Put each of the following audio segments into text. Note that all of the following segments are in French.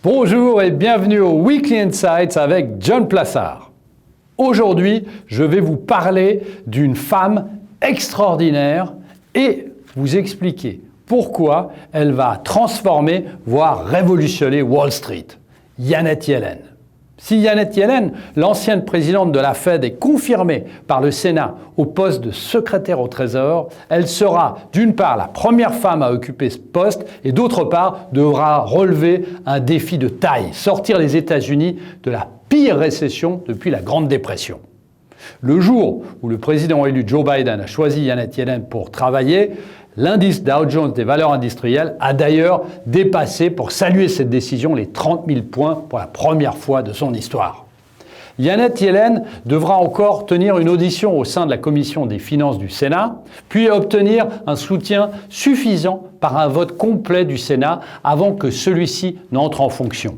Bonjour et bienvenue au Weekly Insights avec John Plassard. Aujourd'hui, je vais vous parler d'une femme extraordinaire et vous expliquer pourquoi elle va transformer, voire révolutionner Wall Street. Janet Yellen. Si Janet Yellen, l'ancienne présidente de la Fed, est confirmée par le Sénat au poste de secrétaire au Trésor, elle sera d'une part la première femme à occuper ce poste et d'autre part devra relever un défi de taille, sortir les États-Unis de la pire récession depuis la Grande Dépression. Le jour où le président élu Joe Biden a choisi Janet Yellen pour travailler, l'indice Dow Jones des valeurs industrielles a d'ailleurs dépassé, pour saluer cette décision, les 30 000 points pour la première fois de son histoire. Janet Yellen devra encore tenir une audition au sein de la commission des finances du Sénat, puis obtenir un soutien suffisant par un vote complet du Sénat avant que celui-ci n'entre en fonction.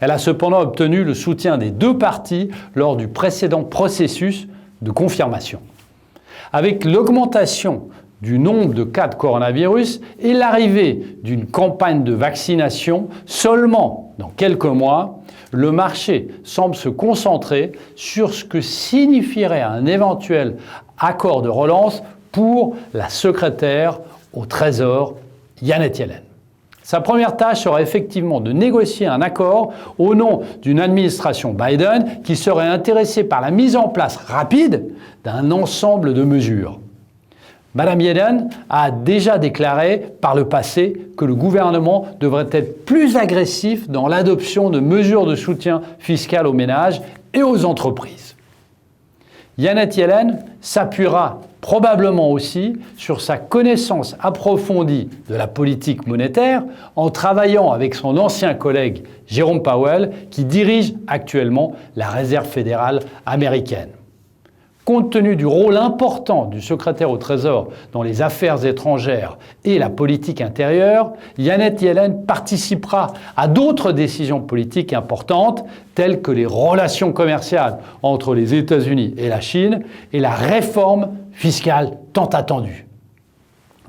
Elle a cependant obtenu le soutien des deux parties lors du précédent processus de confirmation. Avec l'augmentation du nombre de cas de coronavirus et l'arrivée d'une campagne de vaccination seulement dans quelques mois, le marché semble se concentrer sur ce que signifierait un éventuel accord de relance pour la secrétaire au Trésor, Janet Yellen. Sa première tâche sera effectivement de négocier un accord au nom d'une administration Biden qui serait intéressée par la mise en place rapide d'un ensemble de mesures. Madame Yellen a déjà déclaré par le passé que le gouvernement devrait être plus agressif dans l'adoption de mesures de soutien fiscal aux ménages et aux entreprises. Janet Yellen s'appuiera probablement aussi sur sa connaissance approfondie de la politique monétaire en travaillant avec son ancien collègue Jérôme Powell qui dirige actuellement la Réserve fédérale américaine. Compte tenu du rôle important du secrétaire au Trésor dans les affaires étrangères et la politique intérieure, Janet Yellen participera à d'autres décisions politiques importantes telles que les relations commerciales entre les États-Unis et la Chine et la réforme fiscale tant attendue.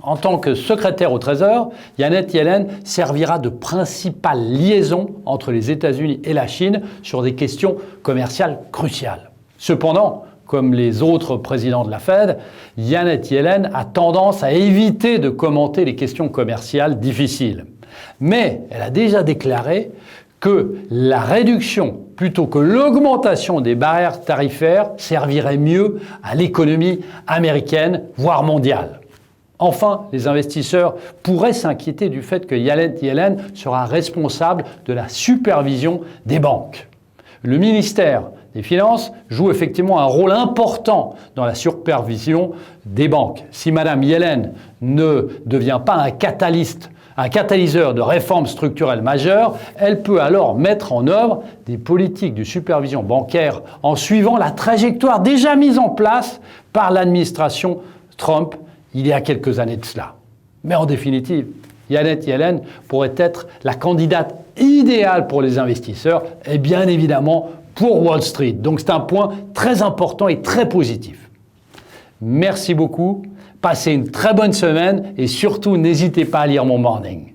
En tant que secrétaire au Trésor, Janet Yellen servira de principale liaison entre les États-Unis et la Chine sur des questions commerciales cruciales. Cependant, comme les autres présidents de la Fed, Janet Yellen a tendance à éviter de commenter les questions commerciales difficiles. Mais elle a déjà déclaré que la réduction plutôt que l'augmentation des barrières tarifaires servirait mieux à l'économie américaine, voire mondiale. Enfin, les investisseurs pourraient s'inquiéter du fait que Janet Yellen sera responsable de la supervision des banques. Le ministère des Finances joue effectivement un rôle important dans la supervision des banques. Si Mme Yellen ne devient pas un catalyseur de réformes structurelles majeures, elle peut alors mettre en œuvre des politiques de supervision bancaire en suivant la trajectoire déjà mise en place par l'administration Trump il y a quelques années de cela. Mais en définitive, Janet Yellen pourrait être la candidate idéale pour les investisseurs et bien évidemment pour Wall Street. Donc c'est un point très important et très positif. Merci beaucoup, passez une très bonne semaine et surtout n'hésitez pas à lire mon morning.